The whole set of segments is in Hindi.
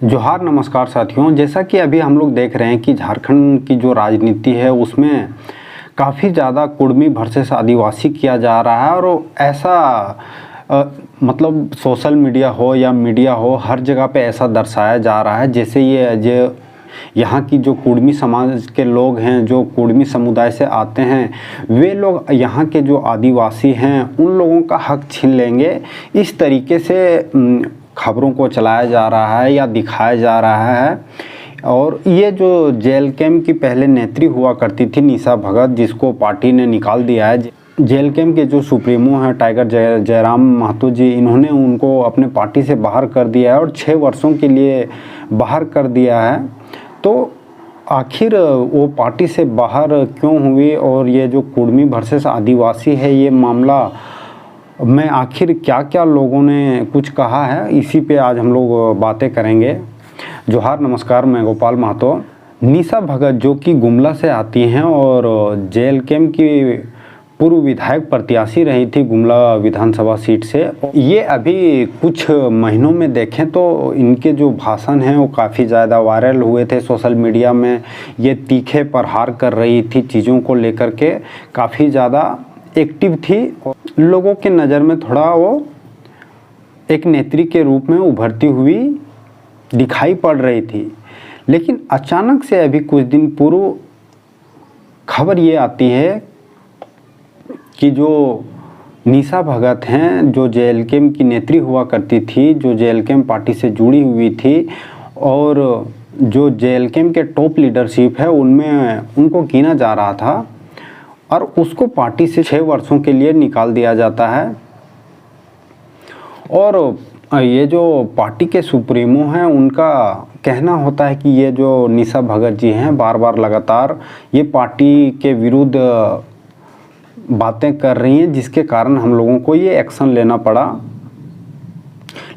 जोहार नमस्कार साथियों। जैसा कि अभी हम लोग देख रहे हैं कि झारखंड की जो राजनीति है उसमें काफ़ी ज़्यादा कुर्मी वर्सेस आदिवासी किया जा रहा है और ऐसा मतलब सोशल मीडिया हो या मीडिया हो, हर जगह पे ऐसा दर्शाया जा रहा है जैसे ये यहाँ की जो कुर्मी समाज के लोग हैं, जो कुर्मी समुदाय से आते हैं, वे लोग यहाँ के जो आदिवासी हैं उन लोगों का हक छीन लेंगे। इस तरीके से खबरों को चलाया जा रहा है या दिखाया जा रहा है। और ये जो जेल कैम्प की पहले नेत्री हुआ करती थी निशा भगत, जिसको पार्टी ने निकाल दिया है। जेल कैम्प के जो सुप्रीमो हैं टाइगर जयराम महतो जी, इन्होंने उनको अपने पार्टी से बाहर कर दिया है और 6 वर्षों के लिए बाहर कर दिया है। तो आखिर वो पार्टी से बाहर क्यों हुई और ये जो कुर्मी वर्सेस आदिवासी है, ये मामला में आखिर क्या क्या लोगों ने कुछ कहा है, इसी पे आज हम लोग बातें करेंगे। जोहार नमस्कार, मैं गोपाल महतो। निशा भगत जो कि गुमला से आती हैं और जेल कैम्प की पूर्व विधायक प्रत्याशी रही थी गुमला विधानसभा सीट से। ये अभी कुछ महीनों में देखें तो इनके जो भाषण हैं वो काफ़ी ज़्यादा वायरल हुए थे सोशल मीडिया में। ये तीखे प्रहार कर रही थी, चीज़ों को लेकर के काफ़ी ज़्यादा एक्टिव थी। लोगों के नज़र में थोड़ा वो एक नेत्री के रूप में उभरती हुई दिखाई पड़ रही थी। लेकिन अचानक से अभी कुछ दिन पूर्व खबर ये आती है कि जो निशा भगत हैं, जो जेल कैम्प की नेत्री हुआ करती थी, जो जेल कैम्प पार्टी से जुड़ी हुई थी और जो जेल कैम्प के टॉप लीडरशिप है उनमें उनको गिना जा रहा था और उसको पार्टी से 6 वर्षों के लिए निकाल दिया जाता है। और ये जो पार्टी के सुप्रीमो हैं उनका कहना होता है कि ये जो निशा भगत जी हैं बार बार लगातार ये पार्टी के विरुद्ध बातें कर रही हैं, जिसके कारण हम लोगों को ये एक्शन लेना पड़ा।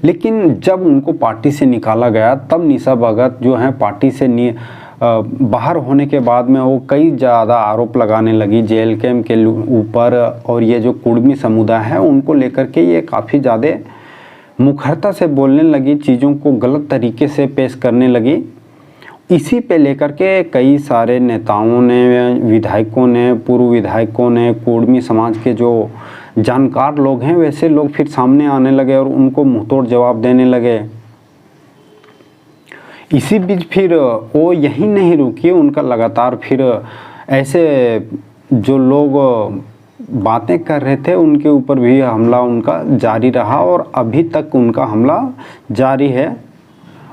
लेकिन जब उनको पार्टी से निकाला गया तब निशा भगत जो हैं पार्टी से बाहर होने के बाद में वो कई ज़्यादा आरोप लगाने लगी जेल कैम्प के ऊपर। और ये जो कुर्मी समुदाय है उनको लेकर के ये काफ़ी ज़्यादा मुखरता से बोलने लगी, चीज़ों को गलत तरीके से पेश करने लगी। इसी पे लेकर के कई सारे नेताओं ने, विधायकों ने, पूर्व विधायकों ने, कुर्मी समाज के जो जानकार लोग हैं वैसे लोग फिर सामने आने लगे और उनको मुंहतोड़ जवाब देने लगे। इसी बीच फिर वो यहीं नहीं रुकी, उनका लगातार फिर ऐसे जो लोग बातें कर रहे थे उनके ऊपर भी हमला उनका जारी रहा और अभी तक उनका हमला जारी है।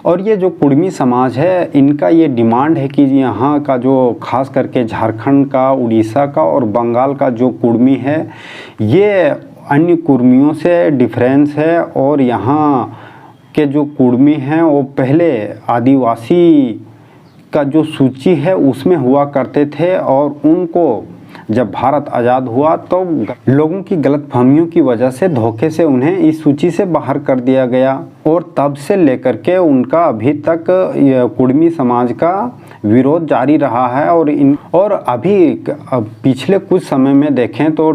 और ये जो कुर्मी समाज है इनका ये डिमांड है कि यहाँ का जो खास करके झारखंड का, उड़ीसा का और बंगाल का जो कुर्मी है ये अन्य कुर्मियों से डिफरेंस है। और यहाँ के जो कुर्मी हैं वो पहले आदिवासी का जो सूची है उसमें हुआ करते थे और उनको जब भारत आज़ाद हुआ तो लोगों की गलतफहमियों की वजह से धोखे से उन्हें इस सूची से बाहर कर दिया गया। और तब से लेकर के उनका अभी तक कुर्मी समाज का विरोध जारी रहा है। और अभी पिछले कुछ समय में देखें तो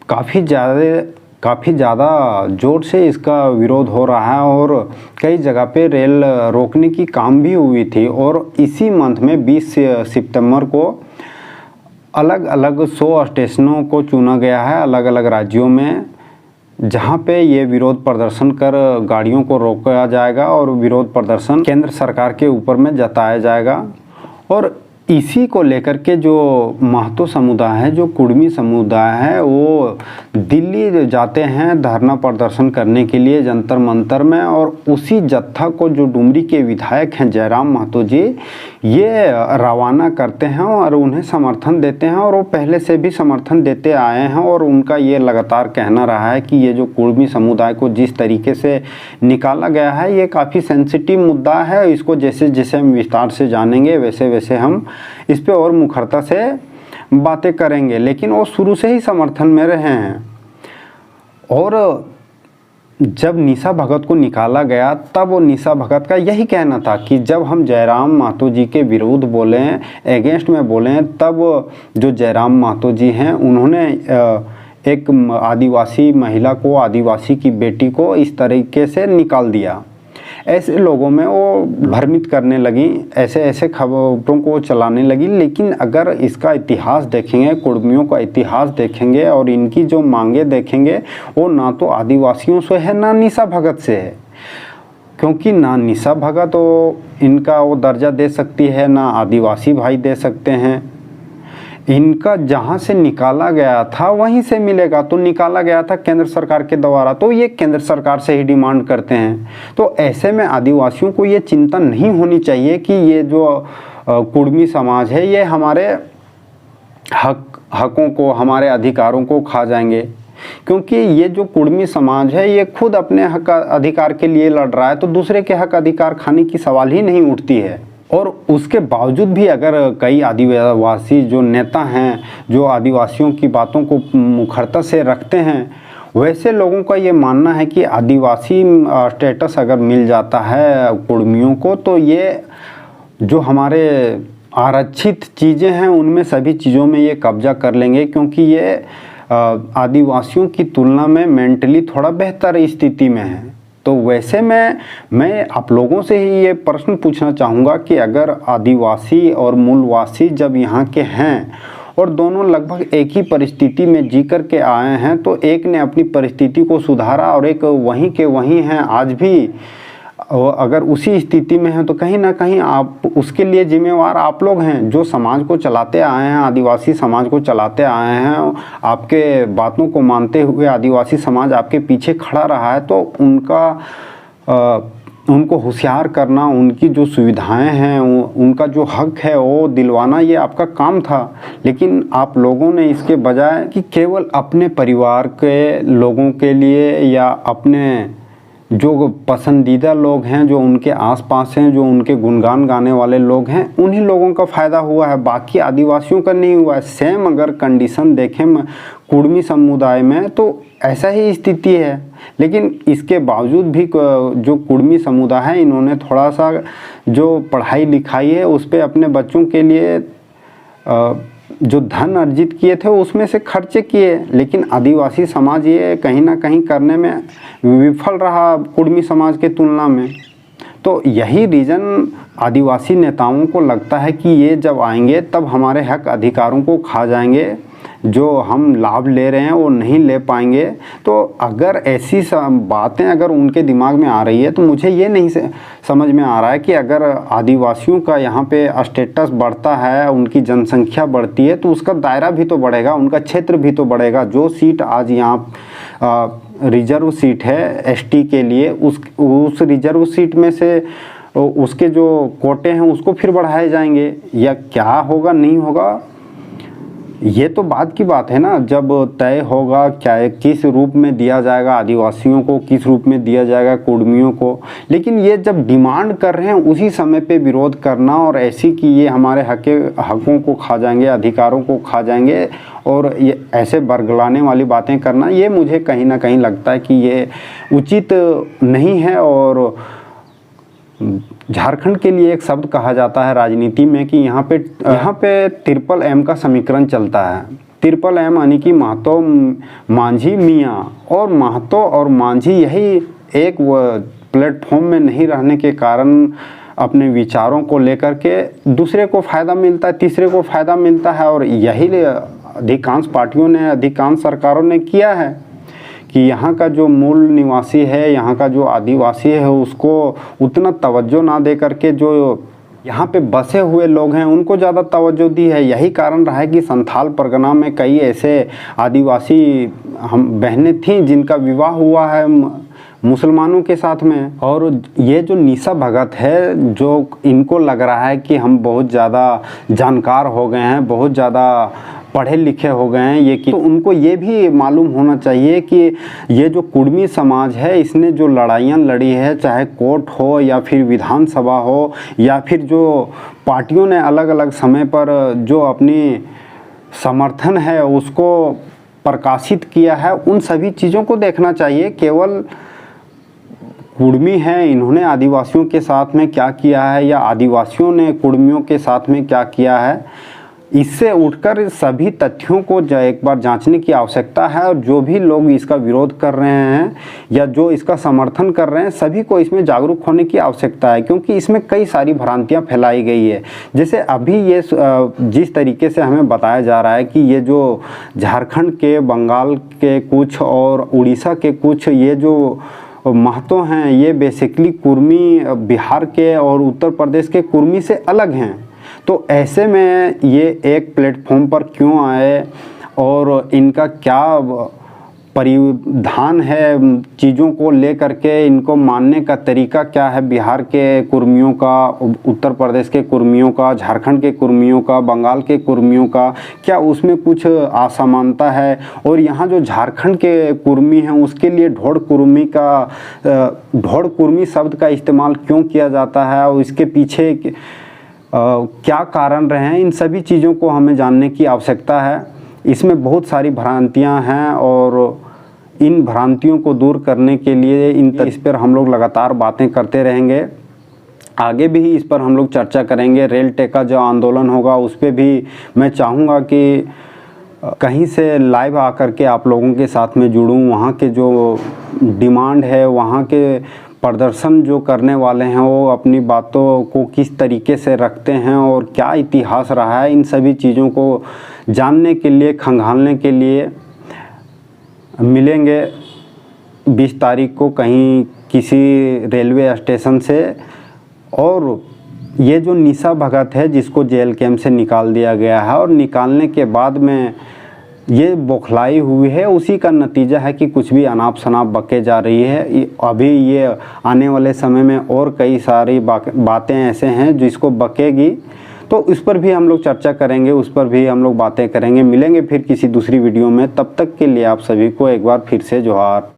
काफ़ी ज़्यादा ज़ोर से इसका विरोध हो रहा है और कई जगह पे रेल रोकने की काम भी हुई थी। और इसी मंथ में 20 सितंबर को अलग अलग 100 स्टेशनों को चुना गया है अलग अलग राज्यों में, जहां पे ये विरोध प्रदर्शन कर गाड़ियों को रोका जाएगा और विरोध प्रदर्शन केंद्र सरकार के ऊपर में जताया जाएगा। और इसी को लेकर के जो महतो समुदाय है, जो कुर्मी समुदाय है, वो दिल्ली जाते हैं धरना प्रदर्शन करने के लिए जंतर मंतर में। और उसी जत्था को जो डुमरी के विधायक हैं जयराम महतो जी, ये रवाना करते हैं और उन्हें समर्थन देते हैं और वो पहले से भी समर्थन देते आए हैं। और उनका ये लगातार कहना रहा है कि ये जो कुर्मी समुदाय को जिस तरीके से निकाला गया है ये काफ़ी सेंसिटिव मुद्दा है, इसको जैसे जैसे हम विस्तार से जानेंगे वैसे वैसे हम इस पे और मुखरता से बातें करेंगे। लेकिन वो शुरू से ही समर्थन में रहे हैं। और जब निशा भगत को निकाला गया तब वो निशा भगत का यही कहना था कि जब हम जयराम महतो जी के विरुद्ध बोलें, एगेंस्ट में बोलें, तब जो जयराम महतो जी हैं उन्होंने एक आदिवासी महिला को, आदिवासी की बेटी को इस तरीके से निकाल दिया। ऐसे लोगों में वो भ्रमित करने लगी, ऐसे ऐसे खबरों को चलाने लगी। लेकिन अगर इसका इतिहास देखेंगे, कुर्मियों का इतिहास देखेंगे और इनकी जो मांगे देखेंगे, वो ना तो आदिवासियों से है ना निशा भगत से है, क्योंकि ना निशा भगत वो इनका वो दर्जा दे सकती है, ना आदिवासी भाई दे सकते हैं। इनका जहाँ से निकाला गया था वहीं से मिलेगा। तो निकाला गया था केंद्र सरकार के द्वारा, तो ये केंद्र सरकार से ही डिमांड करते हैं। तो ऐसे में आदिवासियों को ये चिंता नहीं होनी चाहिए कि ये जो कुर्मी समाज है ये हमारे हकों को, हमारे अधिकारों को खा जाएंगे, क्योंकि ये जो कुर्मी समाज है ये खुद अपने हक अधिकार के लिए लड़ रहा है। तो दूसरे के हक अधिकार खाने की सवाल ही नहीं उठती है। और उसके बावजूद भी अगर कई आदिवासी जो नेता हैं, जो आदिवासियों की बातों को मुखरता से रखते हैं, वैसे लोगों का ये मानना है कि आदिवासी स्टेटस अगर मिल जाता है कुर्मियों को, तो ये जो हमारे आरक्षित चीज़ें हैं उनमें सभी चीज़ों में ये कब्जा कर लेंगे, क्योंकि ये आदिवासियों की तुलना में मेंटली थोड़ा बेहतर स्थिति में है। तो वैसे मैं आप लोगों से ही ये प्रश्न पूछना चाहूँगा कि अगर आदिवासी और मूलवासी जब यहाँ के हैं और दोनों लगभग एक ही परिस्थिति में जी कर के आए हैं, तो एक ने अपनी परिस्थिति को सुधारा और एक वहीं के वहीं हैं आज भी, अगर उसी स्थिति में है, तो कहीं ना कहीं आप उसके लिए जिम्मेवार आप लोग हैं जो समाज को चलाते आए हैं, आदिवासी समाज को चलाते आए हैं। आपके बातों को मानते हुए आदिवासी समाज आपके पीछे खड़ा रहा है, तो उनको होशियार करना, उनकी जो सुविधाएं हैं, उनका जो हक है वो दिलवाना, ये आपका काम था। लेकिन आप लोगों ने इसके बजाय कि केवल अपने परिवार के लोगों के लिए या अपने जो पसंदीदा लोग हैं, जो उनके आसपास हैं, जो उनके गुणगान गाने वाले लोग हैं, उन्हीं लोगों का फ़ायदा हुआ है, बाकी आदिवासियों का नहीं हुआ है। सेम अगर कंडीशन देखें कुर्मी समुदाय में तो ऐसा ही स्थिति है। लेकिन इसके बावजूद भी जो कुर्मी समुदाय है, इन्होंने थोड़ा सा जो पढ़ाई लिखाई है उस पर अपने बच्चों के लिए जो धन अर्जित किए थे उसमें से खर्चे किए। लेकिन आदिवासी समाज ये कहीं ना कहीं करने में विफल रहा कुर्मी समाज के तुलना में। तो यही रीज़न आदिवासी नेताओं को लगता है कि ये जब आएंगे तब हमारे हक अधिकारों को खा जाएंगे, जो हम लाभ ले रहे हैं वो नहीं ले पाएंगे। तो अगर ऐसी बातें अगर उनके दिमाग में आ रही है, तो मुझे ये नहीं समझ में आ रहा है कि अगर आदिवासियों का यहाँ पे स्टेटस बढ़ता है, उनकी जनसंख्या बढ़ती है, तो उसका दायरा भी तो बढ़ेगा, उनका क्षेत्र भी तो बढ़ेगा। जो सीट आज यहाँ रिजर्व सीट है एसटी के लिए, उस रिजर्व सीट में से उसके जो कोटे हैं उसको फिर बढ़ाए जाएंगे, या क्या होगा नहीं होगा ये तो बात की बात है ना। जब तय होगा क्या किस रूप में दिया जाएगा आदिवासियों को, किस रूप में दिया जाएगा कुर्मियों को। लेकिन ये जब डिमांड कर रहे हैं उसी समय पे विरोध करना और ऐसी कि ये हमारे हकों को खा जाएंगे, अधिकारों को खा जाएंगे, और ये ऐसे बरगलाने वाली बातें करना, ये मुझे कहीं ना कहीं लगता है कि ये उचित नहीं है। और झारखंड के लिए एक शब्द कहा जाता है राजनीति में कि यहाँ पे ट्रिपल एम का समीकरण चलता है। ट्रिपल एम यानी कि महतो, मांझी, मियाँ। और महतो और मांझी यही एक प्लेटफॉर्म में नहीं रहने के कारण अपने विचारों को लेकर के दूसरे को फ़ायदा मिलता है, तीसरे को फ़ायदा मिलता है। और यही अधिकांश पार्टियों ने, अधिकांश सरकारों ने किया है कि यहाँ का जो मूल निवासी है, यहाँ का जो आदिवासी है, उसको उतना तवज्जो ना दे करके जो यहाँ पे बसे हुए लोग हैं उनको ज़्यादा तवज्जो दी है। यही कारण रहा है कि संथाल परगना में कई ऐसे आदिवासी हम बहनें थीं जिनका विवाह हुआ है मुसलमानों के साथ में। और ये जो निशा भगत है, जो इनको लग रहा है कि हम बहुत ज़्यादा जानकार हो गए हैं, बहुत ज़्यादा पढ़े लिखे हो गए हैं, ये कि तो उनको ये भी मालूम होना चाहिए कि ये जो कुर्मी समाज है इसने जो लड़ाइयाँ लड़ी है, चाहे कोर्ट हो या फिर विधानसभा हो या फिर जो पार्टियों ने अलग अलग समय पर जो अपनी समर्थन है उसको प्रकाशित किया है, उन सभी चीज़ों को देखना चाहिए। केवल कुर्मी हैं, इन्होंने आदिवासियों के साथ में क्या किया है या आदिवासियों ने कुर्मियों के साथ में क्या किया है, इससे उठकर सभी तथ्यों को एक बार जांचने की आवश्यकता है, और जो भी लोग इसका विरोध कर रहे हैं या जो इसका समर्थन कर रहे हैं, सभी को इसमें जागरूक होने की आवश्यकता है, क्योंकि इसमें कई सारी भ्रांतियां फैलाई गई है। जैसे अभी ये जिस तरीके से हमें बताया जा रहा है कि ये जो झारखंड के, बंगाल के कुछ और उड़ीसा के कुछ ये जो महतो हैं, ये बेसिकली कुर्मी बिहार के और उत्तर प्रदेश के कुर्मी से अलग हैं। तो ऐसे में ये एक प्लेटफॉर्म पर क्यों आए और इनका क्या परिधान है, चीज़ों को लेकर के इनको मानने का तरीका क्या है, बिहार के कुर्मियों का, उत्तर प्रदेश के कुर्मियों का, झारखंड के कुर्मियों का, बंगाल के कुर्मियों का, क्या उसमें कुछ असमानता है। और यहाँ जो झारखंड के कुर्मी हैं उसके लिए ढोड़ कुर्मी शब्द का इस्तेमाल क्यों किया जाता है और इसके पीछे क्या कारण रहे हैं, इन सभी चीज़ों को हमें जानने की आवश्यकता है। इसमें बहुत सारी भ्रांतियां हैं और इन भ्रांतियों को दूर करने के लिए इस पर हम लोग लगातार बातें करते रहेंगे। आगे भी इस पर हम लोग चर्चा करेंगे। रेल टेका जो आंदोलन होगा उस पर भी मैं चाहूँगा कि कहीं से लाइव आकर के आप लोगों के साथ में जुड़ूं, वहाँ के जो डिमांड है, वहाँ के प्रदर्शन जो करने वाले हैं वो अपनी बातों को किस तरीके से रखते हैं और क्या इतिहास रहा है, इन सभी चीज़ों को जानने के लिए, खंगालने के लिए मिलेंगे 20 तारीख को कहीं किसी रेलवे स्टेशन से। और ये जो निशा भगत है जिसको जेल कैंप से निकाल दिया गया है और निकालने के बाद में ये बौखलाई हुई है, उसी का नतीजा है कि कुछ भी अनाप शनाप बके जा रही है। अभी ये आने वाले समय में और कई सारी बातें ऐसे हैं जिसको बकेगी, तो इस पर भी हम लोग चर्चा करेंगे, उस पर भी हम लोग बातें करेंगे। मिलेंगे फिर किसी दूसरी वीडियो में, तब तक के लिए आप सभी को एक बार फिर से जोहार।